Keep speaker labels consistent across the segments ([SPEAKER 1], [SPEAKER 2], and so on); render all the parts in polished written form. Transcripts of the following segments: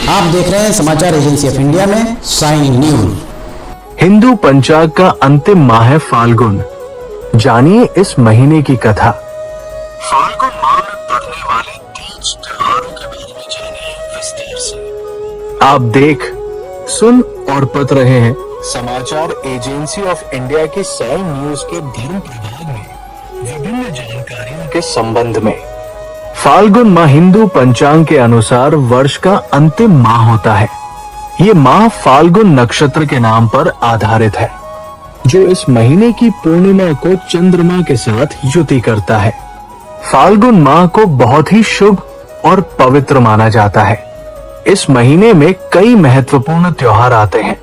[SPEAKER 1] आप देख रहे हैं समाचार एजेंसी ऑफ इंडिया में साइन न्यूज।
[SPEAKER 2] हिंदू पंचांग का अंतिम माह है फाल्गुन। जानिए इस महीने की कथा। फाल्गुन माह में पड़ने वाले तीज त्योहारों के बारे में जानिए विस्तार से। आप देख, सुन और पढ़ रहे हैं समाचार एजेंसी ऑफ इंडिया की साइन न्यूज के धर्म प्रभाग में विभिन्न जानकारियों के संबंध में। फाल्गुन माह हिंदू पंचांग के अनुसार वर्ष का अंतिम माह होता है। ये माह फाल्गुन नक्षत्र के नाम पर आधारित है, जो इस महीने की पूर्णिमा को चंद्रमा के साथ युति करता है। फाल्गुन माह को बहुत ही शुभ और पवित्र माना जाता है। इस महीने में कई महत्वपूर्ण त्योहार आते हैं,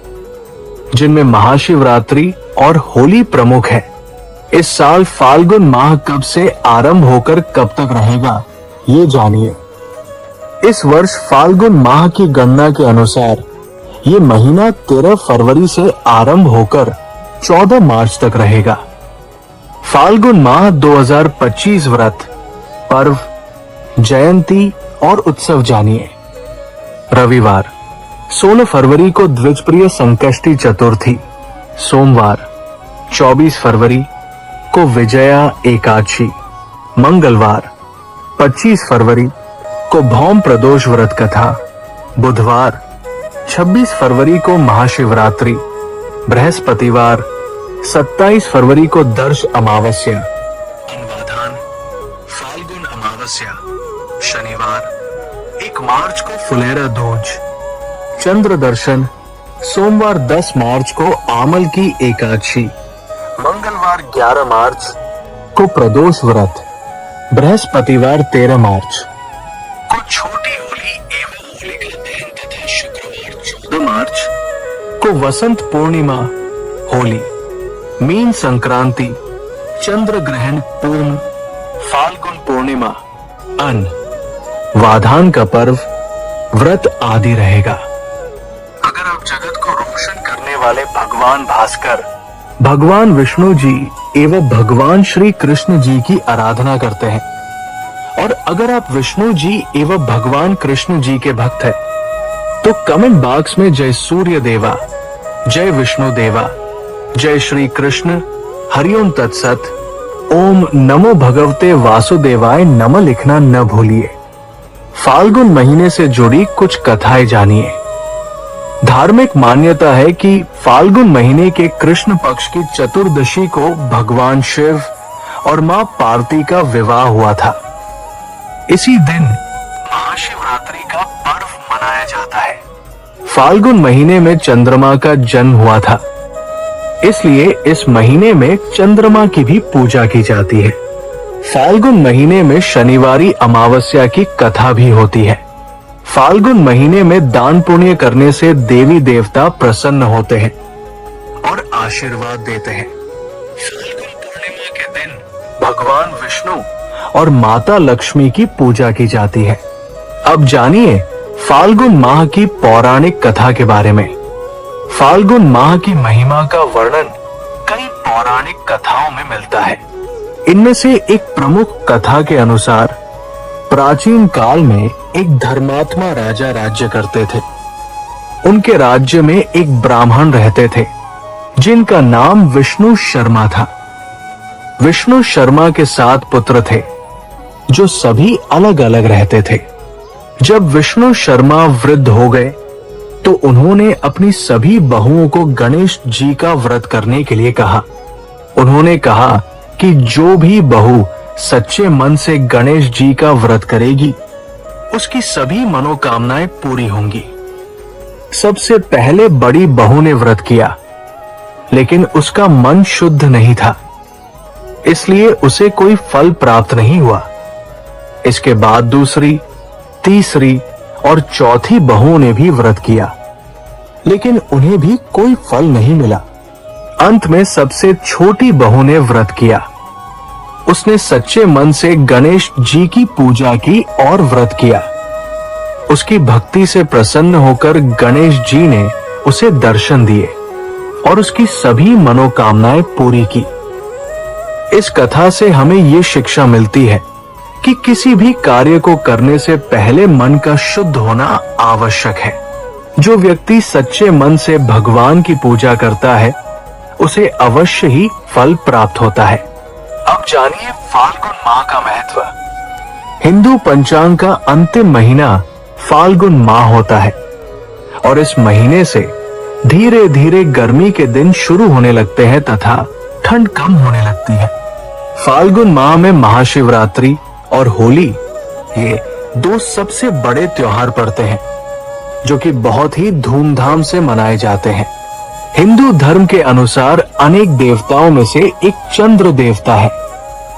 [SPEAKER 2] जिनमें महाशिवरात्रि और होली प्रमुख है। इस साल फाल्गुन माह कब से आरंभ होकर कब तक रहेगा, ये जानिए। इस वर्ष फाल्गुन माह की गणना के अनुसार ये महीना 13 फरवरी से आरंभ होकर 14 मार्च तक रहेगा। फाल्गुन माह 2025 व्रत, पर्व, जयंती और उत्सव जानिए। रविवार 16 फरवरी को द्विजप्रिय संकष्टी चतुर्थी। सोमवार 24 फरवरी को विजया एकादशी। मंगलवार 25 फरवरी को भौम प्रदोष व्रत कथा। बुधवार 26 फरवरी को महाशिवरात्रि। बृहस्पतिवार 27 फरवरी को दर्श अमावस्या। अनुवादान फाल्गुन अमावस्या। शनिवार 1 मार्च को फुलेरा दूज। चंद्र दर्शन सोमवार 10 मार्च को आमल की एकादशी। मंगलवार 11 मार्च को प्रदोष व्रत। बृहस्पतिवार 13 मार्च को छोटी होली एवं होलिका दहन तथा शुक्रवार 14 मार्च को वसंत पूर्णिमा होली। मीन संक्रांति, चंद्र ग्रहण पूर्ण, फाल्गुन पूर्णिमा, अन्न, वाधान का पर्व, व्रत आदि रहेगा। अगर आप जगत को रोशन करने वाले भगवान भास्कर, भगवान विष्णु जी एवं भगवान श्री कृष्ण जी की आराधना करते हैं, और अगर आप विष्णु जी एवं भगवान कृष्ण जी के भक्त हैं, तो कमेंट बॉक्स में जय सूर्य देवा, जय विष्णु देवा, जय श्री कृष्ण, हरिओम तत्सत, ओम नमो भगवते वासुदेवाय नमः लिखना न भूलिए। फाल्गुन महीने से जुड़ी कुछ कथाएं जानिए। धार्मिक मान्यता है कि फाल्गुन महीने के कृष्ण पक्ष की चतुर्दशी को भगवान शिव और मां पार्वती का विवाह हुआ था। इसी दिन महाशिवरात्रि का पर्व मनाया जाता है। फाल्गुन महीने में चंद्रमा का जन्म हुआ था, इसलिए इस महीने में चंद्रमा की भी पूजा की जाती है। फाल्गुन महीने में शनिवारी अमावस्या की कथा भी होती है। फाल्गुन महीने में दान पुण्य करने से देवी देवता प्रसन्न होते हैं और आशीर्वाद देते हैं। फाल्गुन पूर्णिमा के दिन भगवान विष्णु और माता लक्ष्मी की पूजा की जाती है। अब जानिए फाल्गुन माह की पौराणिक कथा के बारे में। फाल्गुन माह की महिमा का वर्णन कई पौराणिक कथाओं में मिलता है। इनमें से एक प्रमुख कथा के अनुसार प्राचीन काल में एक धर्मात्मा राजा राज्य करते थे। उनके राज्य में एक ब्राह्मण रहते थे, जिनका नाम विष्णु शर्मा था। विष्णु शर्मा के 7 पुत्र थे, जो सभी अलग अलग रहते थे। जब विष्णु शर्मा वृद्ध हो गए, तो उन्होंने अपनी सभी बहुओं को गणेश जी का व्रत करने के लिए कहा। उन्होंने कहा कि जो भी बहू सच्चे मन से गणेश जी का व्रत करेगी, उसकी सभी मनोकामनाएं पूरी होंगी। सबसे पहले बड़ी बहू ने व्रत किया, लेकिन उसका मन शुद्ध नहीं था, इसलिए उसे कोई फल प्राप्त नहीं हुआ। इसके बाद दूसरी, तीसरी और चौथी बहू ने भी व्रत किया, लेकिन उन्हें भी कोई फल नहीं मिला। अंत में सबसे छोटी बहू ने व्रत किया। उसने सच्चे मन से गणेश जी की पूजा की और व्रत किया। उसकी भक्ति से प्रसन्न होकर गणेश जी ने उसे दर्शन दिए और उसकी सभी मनोकामनाएं पूरी की। इस कथा से हमें ये शिक्षा मिलती है कि किसी भी कार्य को करने से पहले मन का शुद्ध होना आवश्यक है। जो व्यक्ति सच्चे मन से भगवान की पूजा करता है उसे अवश्य ही फल प्राप्त होता है। अब जानिए फाल्गुन माह का महत्व। हिंदू पंचांग का अंतिम महीना फाल्गुन माह होता है और इस महीने से धीरे धीरे गर्मी के दिन शुरू होने लगते हैं तथा ठंड कम होने लगती है। फाल्गुन माह में महाशिवरात्रि और होली ये दो सबसे बड़े त्योहार पड़ते हैं जो कि बहुत ही धूमधाम से मनाए जाते हैं। हिंदू धर्म के अनुसार अनेक देवताओं में से एक चंद्र देवता है।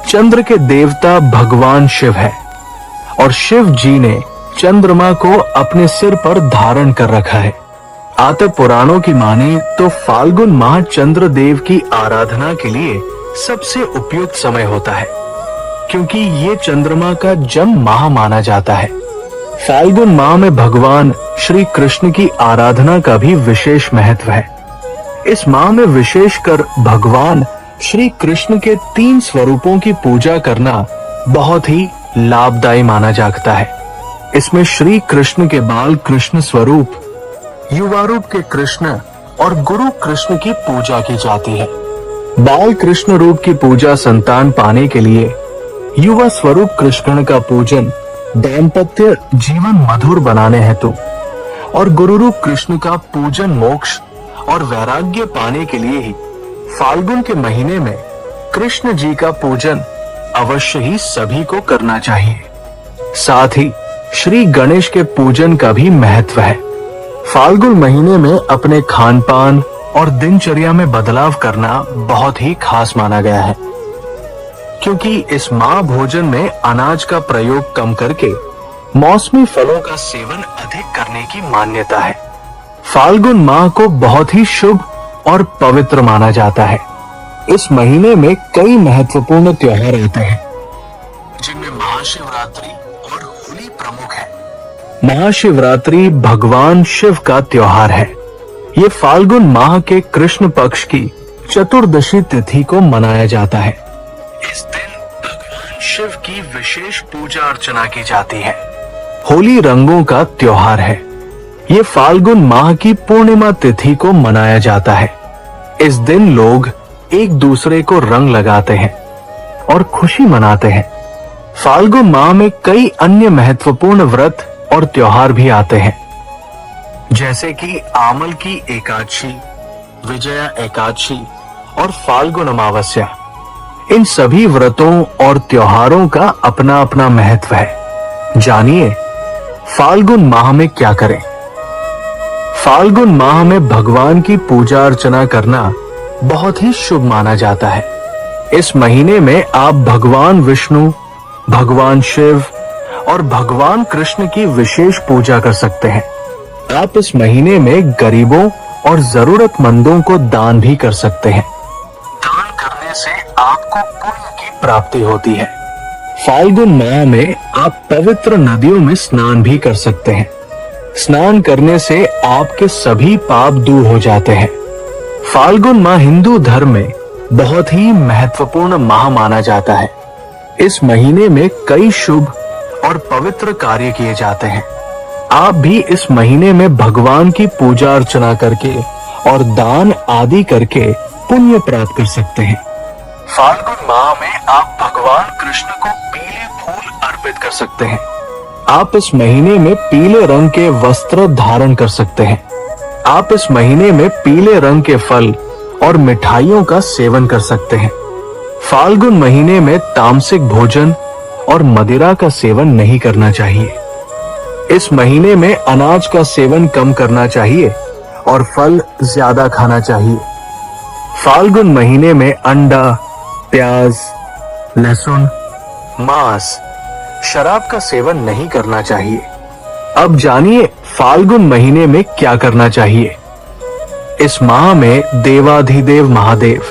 [SPEAKER 2] चंद्र के देवता भगवान शिव है और शिव जी ने चंद्रमा को अपने सिर पर धारण कर रखा है। आते पुराणों की माने तो फाल्गुन माह चंद्र देव की आराधना के लिए सबसे उपयुक्त समय होता है क्योंकि ये चंद्रमा का जन्म माह माना जाता है। फाल्गुन माह में भगवान श्री कृष्ण की आराधना का भी विशेष महत्व है। इस माह में विशेषकर भगवान श्री कृष्ण के 3 स्वरूपों की पूजा करना बहुत ही लाभदायी माना जाता है। इसमें श्री कृष्ण के बाल कृष्ण स्वरूप, युवा रूप के कृष्ण और गुरु कृष्ण की पूजा की जाती है। बाल कृष्ण रूप की पूजा संतान पाने के लिए, युवा स्वरूप कृष्ण का पूजन दाम्पत्य जीवन मधुर बनाने हेतु और गुरु रूप कृष्ण का पूजन मोक्ष और वैराग्य पाने के लिए ही फाल्गुन के महीने में कृष्ण जी का पूजन अवश्य ही सभी को करना चाहिए। साथ ही श्री गणेश के पूजन का भी महत्व है। फाल्गुन महीने में अपने खान पान और दिनचर्या में बदलाव करना बहुत ही खास माना गया है क्योंकि इस माह भोजन में अनाज का प्रयोग कम करके मौसमी फलों का सेवन अधिक करने की मान्यता है। फाल्गुन माह को बहुत ही शुभ और पवित्र माना जाता है। इस महीने में कई महत्वपूर्ण त्योहार आते हैं जिनमें महाशिवरात्रि और होली प्रमुख है। महाशिवरात्रि भगवान शिव का त्योहार है। ये फाल्गुन माह के कृष्ण पक्ष की चतुर्दशी तिथि को मनाया जाता है। इस दिन भगवान शिव की विशेष पूजा अर्चना की जाती है। होली रंगों का त्योहार है। ये फाल्गुन माह की पूर्णिमा तिथि को मनाया जाता है। इस दिन लोग एक दूसरे को रंग लगाते हैं और खुशी मनाते हैं। फाल्गुन माह में कई अन्य महत्वपूर्ण व्रत और त्योहार भी आते हैं जैसे कि आमल की एकादशी, विजया एकादशी और फाल्गुन अमावस्या। इन सभी व्रतों और त्योहारों का अपना अपना महत्व है। जानिए फाल्गुन माह में क्या करें। फाल्गुन माह में भगवान की पूजा अर्चना करना बहुत ही शुभ माना जाता है। इस महीने में आप भगवान विष्णु, भगवान शिव और भगवान कृष्ण की विशेष पूजा कर सकते हैं। आप इस महीने में गरीबों और जरूरतमंदों को दान भी कर सकते हैं। दान करने से आपको पुण्य की प्राप्ति होती है। फाल्गुन माह में आप पवित्र नदियों में स्नान भी कर सकते हैं। स्नान करने से आपके सभी पाप दूर हो जाते हैं। फाल्गुन माह हिंदू धर्म में बहुत ही महत्वपूर्ण माह माना जाता है। इस महीने में कई शुभ और पवित्र कार्य किए जाते हैं। आप भी इस महीने में भगवान की पूजा अर्चना करके और दान आदि करके पुण्य प्राप्त कर सकते हैं। फाल्गुन माह में आप भगवान कृष्ण को पीले फूल अर्पित कर सकते हैं। आप इस महीने में पीले रंग के वस्त्र धारण कर सकते हैं। आप इस महीने में पीले रंग के फल और मिठाइयों का सेवन कर सकते हैं। फाल्गुन महीने में तामसिक भोजन और मदिरा का सेवन नहीं करना चाहिए। इस महीने में अनाज का सेवन कम करना चाहिए और फल ज्यादा खाना चाहिए। फाल्गुन महीने में अंडा, प्याज, लहसुन, मांस, शराब का सेवन नहीं करना चाहिए। अब जानिए फाल्गुन महीने में क्या करना चाहिए। इस माह में देवाधिदेव महादेव,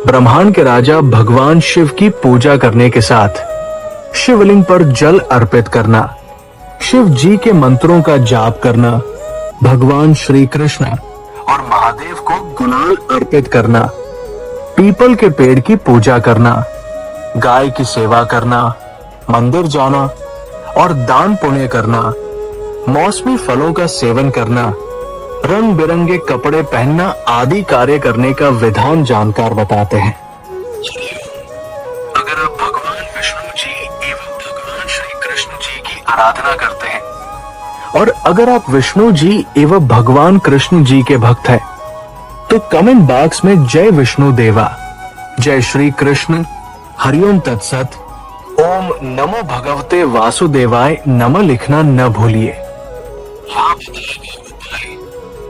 [SPEAKER 2] ब्रह्मांड के राजा भगवान शिव की पूजा करने के साथ शिवलिंग पर जल अर्पित करना, शिव जी के मंत्रों का जाप करना, भगवान श्री कृष्ण और महादेव को गुलाल अर्पित करना, पीपल के पेड़ की पूजा करना, गाय की सेवा करना, मंदिर जाना और दान पुण्य करना, मौसमी फलों का सेवन करना, रंग बिरंगे कपड़े पहनना आदि कार्य करने का विधान जानकार बताते हैं। अगर आप भगवान विष्णु जी एवं भगवान श्री कृष्ण जी की आराधना करते हैं और अगर आप विष्णु जी एवं भगवान कृष्ण जी के भक्त हैं, तो कमेंट बॉक्स में जय विष्णु देवा, जय श्री कृष्ण, हरिओम तत्सत, ओम नमो भगवते वासुदेवाय नमः लिखना न भूलिए।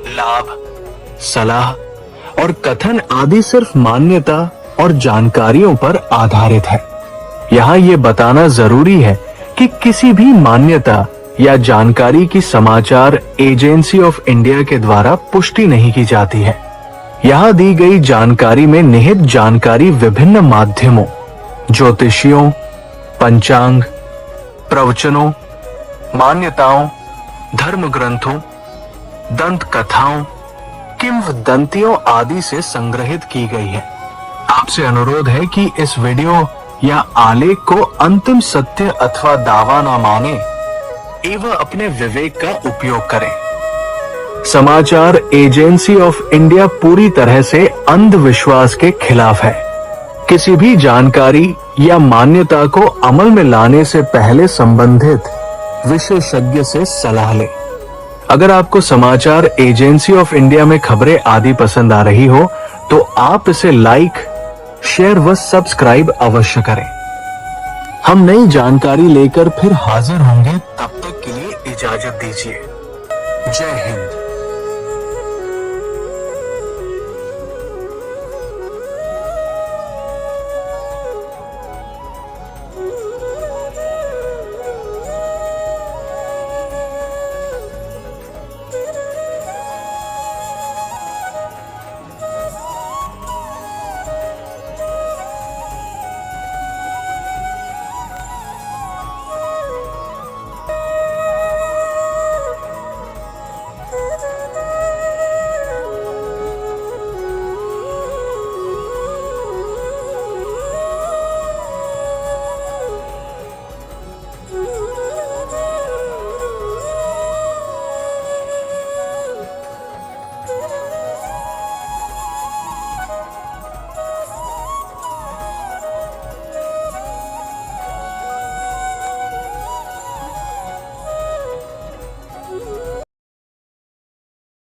[SPEAKER 2] लाभ, सलाह और कथन आदि सिर्फ मान्यता और जानकारियों पर आधारित है। यहाँ ये बताना जरूरी है कि किसी भी मान्यता या जानकारी की समाचार एजेंसी ऑफ इंडिया के द्वारा पुष्टि नहीं की जाती है। यहाँ दी गई जानकारी में निहित जानकारी विभिन्न माध्यमों, ज्योतिषियों, पंचांग, प्रवचनों, मान्यताओं, धर्म ग्रंथों, दंत कथाओं, किंवदंतियों आदि से संग्रहित की गई है। आपसे अनुरोध है कि इस वीडियो या आलेख को अंतिम सत्य अथवा दावा न माने एवं अपने विवेक का उपयोग करें। समाचार एजेंसी ऑफ इंडिया पूरी तरह से अंधविश्वास के खिलाफ है। किसी भी जानकारी या मान्यता को अमल में लाने से पहले संबंधित विशेषज्ञ से सलाह लें। अगर आपको समाचार एजेंसी ऑफ इंडिया में खबरें आदि पसंद आ रही हो तो आप इसे लाइक, शेयर व सब्सक्राइब अवश्य करें। हम नई जानकारी लेकर फिर हाजिर होंगे, तब तक के लिए इजाजत दीजिए। जय हिंद।